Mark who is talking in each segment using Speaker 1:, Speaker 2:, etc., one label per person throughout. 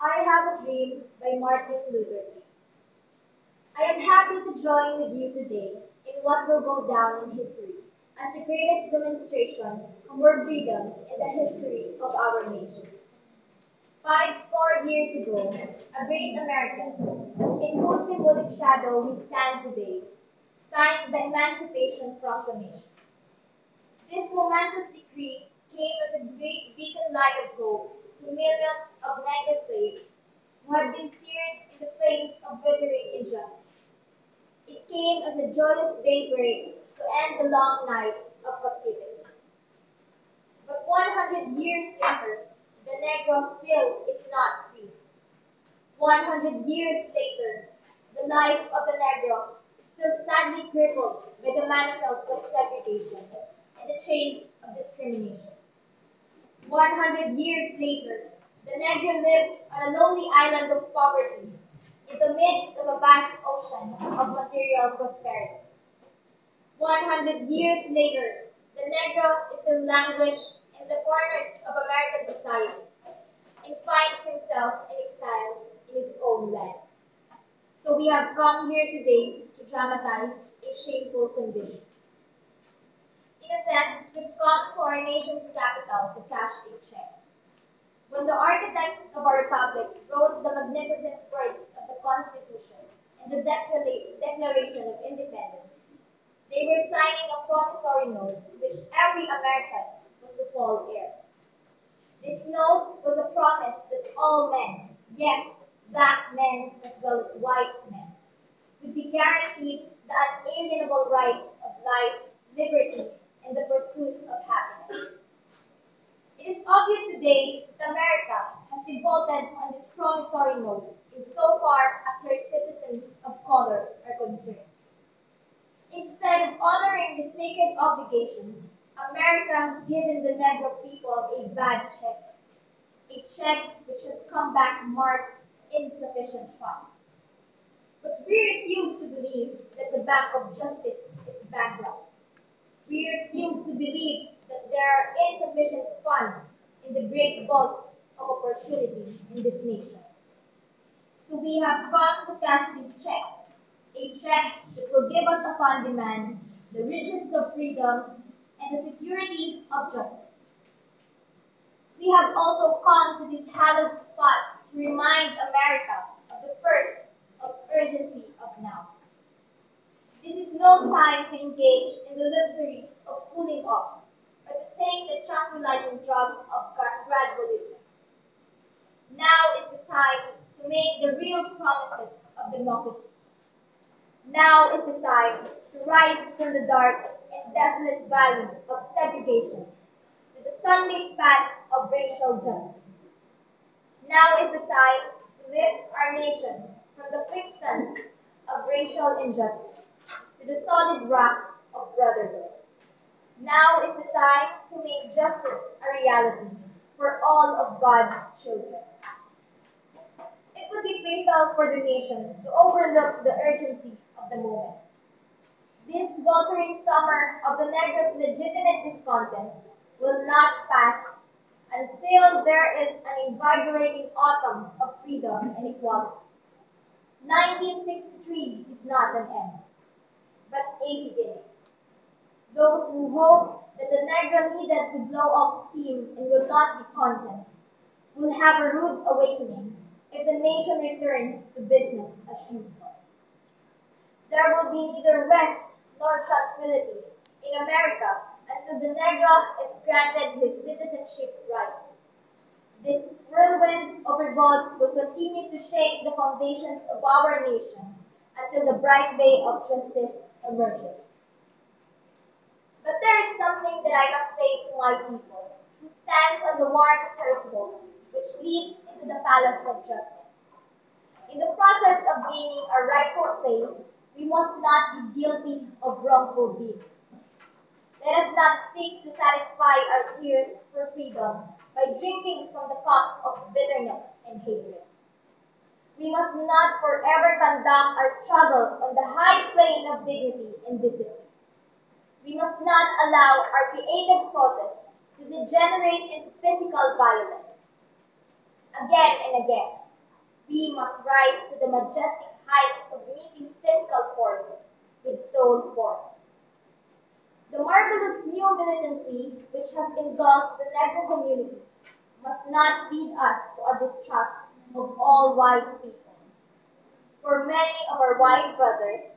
Speaker 1: I Have a Dream by Martin Luther King. I am happy to join with you today in what will go down in history as the greatest demonstration of world freedom in the history of our nation. Five score years ago, a great American, in whose symbolic shadow we stand today, signed the Emancipation Proclamation. This momentous decree came as a great beacon light of hope to millions of Negro slaves who had been seared in the flames of withering injustice. It came as a joyous daybreak to end the long night of captivity. But 100 years later, the Negro still is not free. 100 years later, the life of the Negro is still sadly crippled by the manacles of segregation and the chains of discrimination. 100 years later, the Negro lives on a lonely island of poverty in the midst of a vast ocean of material prosperity. 100 years later, the Negro is still languish in the corners of American society and finds himself in exile in his own land. So we have come here today to dramatize a shameful condition. In a sense, we've come to our nation's capital to cash a check. When the architects of our republic wrote the magnificent words of the Constitution and the Declaration of Independence, they were signing a promissory note to which every American was to fall heir. This note was a promise that all men, yes, black men as well as white men, would be guaranteed the unalienable rights of life, liberty, and the pursuit of happiness. It is obvious today that America has defaulted on this promissory note insofar as her citizens of color are concerned. Instead of honoring the sacred obligation, America has given the Negro people a bad a check which has come back marked insufficient funds. But we refuse to believe that the Bank of Justice is bankrupt. We refuse to believe that there are insufficient funds in the great vaults of opportunity in this nation. So we have come to cash this check, a check that will give us upon demand the riches of freedom and the security of justice. We have also come to this hallowed spot to remind America of the first of urgency of now. This is no time to engage in the luxury of cooling off, but to take the tranquilizing drug of gradualism. Now is the time to make the real promises of democracy. Now is the time to rise from the dark and desolate valley of segregation to the sunlit path of racial justice. Now is the time to lift our nation from the quicksands of racial injustice to the solid rock of brotherhood. Now is the time to make justice a reality for all of God's children. It would be fatal for the nation to overlook the urgency of the moment. This weltering summer of the Negro's legitimate discontent will not pass until there is an invigorating autumn of freedom and equality. 1963 is not an end, but a beginning. Those who hope that the Negro needed to blow off steam and will not be content will have a rude awakening if the nation returns to business as usual. There will be neither rest nor tranquility in America until the Negro is granted his citizenship rights. This whirlwind of revolt will continue to shake the foundations of our nation until the bright day of justice emerges. But there is something that I must say to my people who stand on the worn threshold which leads into the palace of justice. In the process of gaining a rightful place, we must not be guilty of wrongful deeds. Let us not seek to satisfy our tears for freedom by drinking from the cup of bitterness and hatred. We must not forever conduct our struggle on the high plane of dignity and discipline. We must not allow our creative protest to degenerate into physical violence. Again and again, We must rise to the majestic heights of meeting physical force with soul force. The marvelous new militancy which has engulfed the Negro community must not lead us to a distrust of all white people. For many of our white brothers,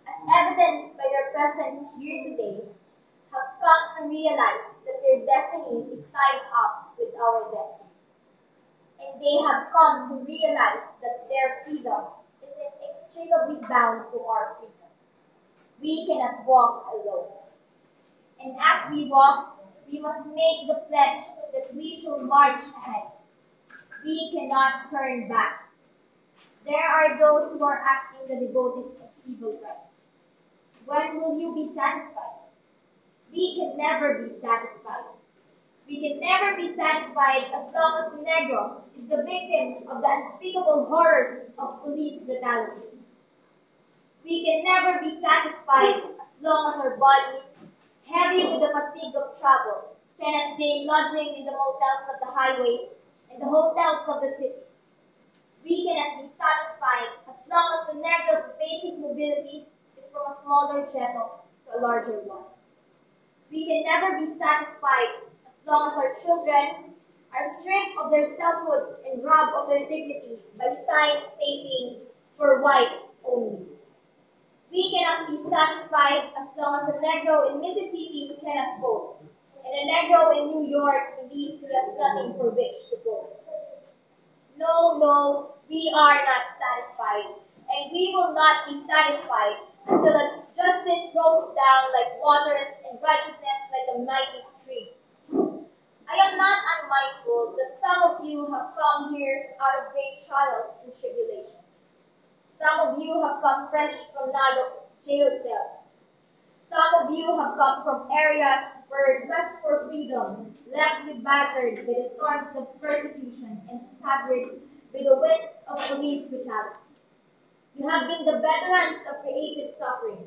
Speaker 1: as evidenced by their presence here today, have come to realize that their destiny is tied up with our destiny. And they have come to realize that their freedom is inextricably bound to our freedom. We cannot walk alone. And as we walk, we must make the pledge that we shall march ahead. We cannot turn back. There are those who are asking the devotees of civil rights, when will you be satisfied? We can never be satisfied. We can never be satisfied as long as the Negro is the victim of the unspeakable horrors of police brutality. We can never be satisfied as long as our bodies, heavy with the fatigue of travel, cannot gain lodging in the motels of the highways and the hotels of the cities. We cannot be satisfied as long as the Negro's basic mobility is from a smaller ghetto to a larger one. We can never be satisfied as long as our children are stripped of their selfhood and robbed of their dignity by signs stating, "For whites only." We cannot be satisfied as long as a Negro in Mississippi cannot vote, and a Negro in New York believes he has nothing for which to vote. No, no, we are not satisfied, and we will not be satisfied until justice rolls down like waters and righteousness like a mighty stream. I am not unmindful that some of you have come here out of great trials and tribulations. Some of you have come fresh from narrow jail cells. Some of you have come from areas where quest for freedom left you battered by the storms of persecution and staggered by the winds of police brutality. You have been the veterans of creative suffering.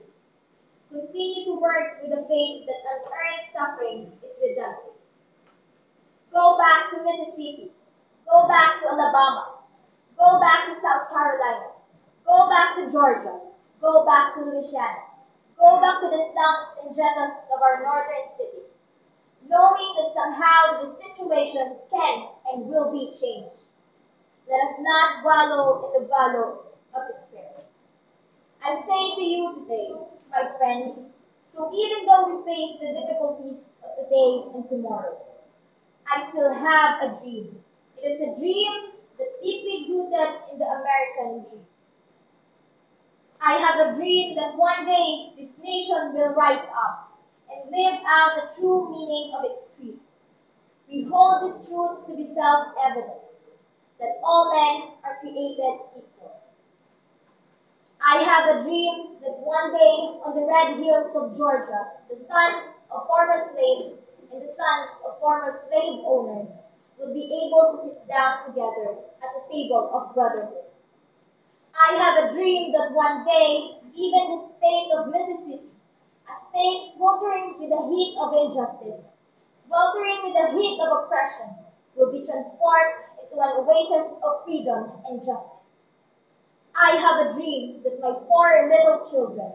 Speaker 1: Continue to work with the faith that unearned suffering is redemptive. Go back to Mississippi. Go back to Alabama. Go back to South Carolina. Go back to Georgia. Go back to Louisiana. Go back to the slums and ghettos of our northern cities, knowing that somehow the situation can and will be changed. Let us not wallow in the wallow of despair. I say to you today, my friends, so even though we face the difficulties of today and tomorrow, I still have a dream. It is a dream that deeply rooted in the American dream. I have a dream that one day this nation will rise up and live out the true meaning of its creed. We hold these truths to be self-evident, that all men are created equal. I have a dream that one day on the red hills of Georgia, the sons of former slaves and the sons of former slave owners will be able to sit down together at the table of brotherhood. I have a dream that one day, even the state of Mississippi, a state sweltering with the heat of injustice, sweltering with the heat of oppression, will be transformed into an oasis of freedom and justice. I have a dream that my four little children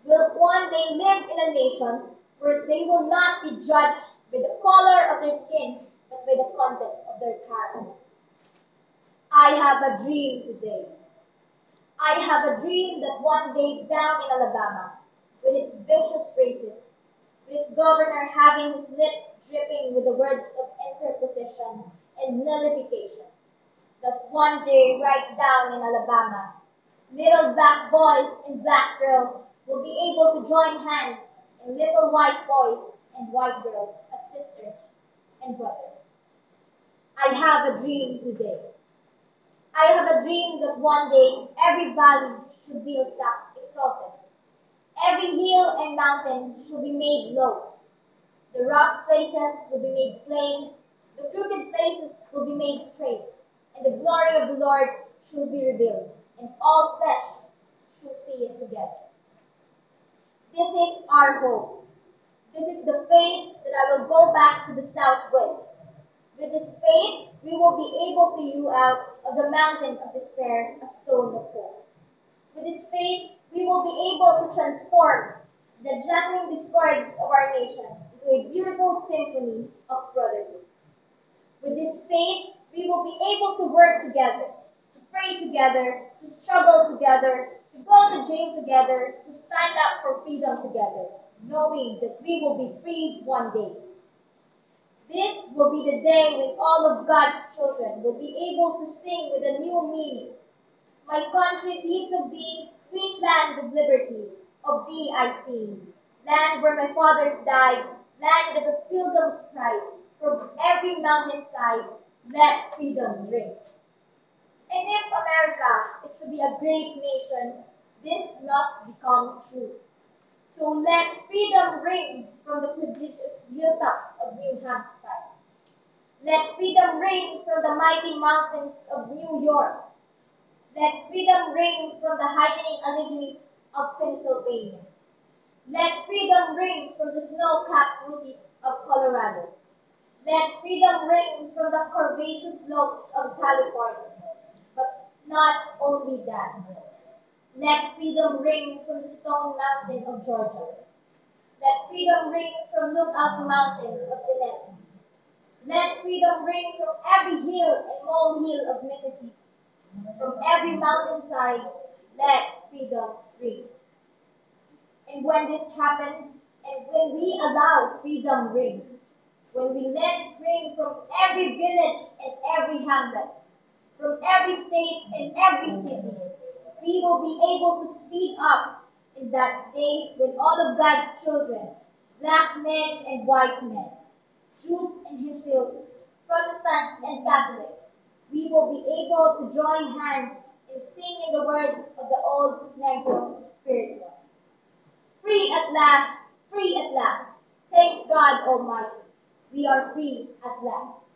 Speaker 1: will one day live in a nation where they will not be judged by the color of their skin, but by the content of their character. I have a dream today. I have a dream that one day down in Alabama, with its vicious racists, with its governor having his lips dripping with the words of interposition and nullification, that one day right down in Alabama, little black boys and black girls will be able to join hands and little white boys and white girls as sisters and brothers. I have a dream today. I have a dream that one day every valley should be exalted. Every hill and mountain should be made low. The rough places will be made plain. The crooked places will be made straight. And the glory of the Lord should be revealed. And all flesh should see it together. This is our hope. This is the faith that I will go back to the south with. With this faith, we will be able to hew out of the mountain of despair a stone of hope. With this faith, we will be able to transform the jangling discords of our nation into a beautiful symphony of brotherhood. With this faith, we will be able to work together, to pray together, to struggle together, to go to jail together, to stand up for freedom together, knowing that we will be free one day. This will be the day when all of God's children will be able to sing with a new meaning. My country, peace of thee, sweet land of liberty, of thee I sing. Land where my fathers died, land of the pilgrim's pride, from every mountainside, let freedom ring. And if America is to be a great nation, this must become true. So let freedom ring from the prodigious hilltops of New Hampshire. Let freedom ring from the mighty mountains of New York. Let freedom ring from the heightening Alleghenies of Pennsylvania. Let freedom ring from the snow-capped Rockies of Colorado. Let freedom ring from the curvaceous slopes of California. But not only that. Let freedom ring from the Stone Mountain of Georgia. Let freedom ring from Lookout Mountain of Tennessee. Let freedom ring from every hill and molehill of Mississippi. From every mountainside, let freedom ring. And when this happens, and when we allow freedom ring, when we let it ring from every village and every hamlet, from every state and every city, we will be able to speed up in that day when all of God's children, black men and white men, Jews and Gentiles, Protestants and Catholics, we will be able to join hands and sing in the words of the old Negro spirit song. Free at last, free at last. Thank God Almighty. We are free at last.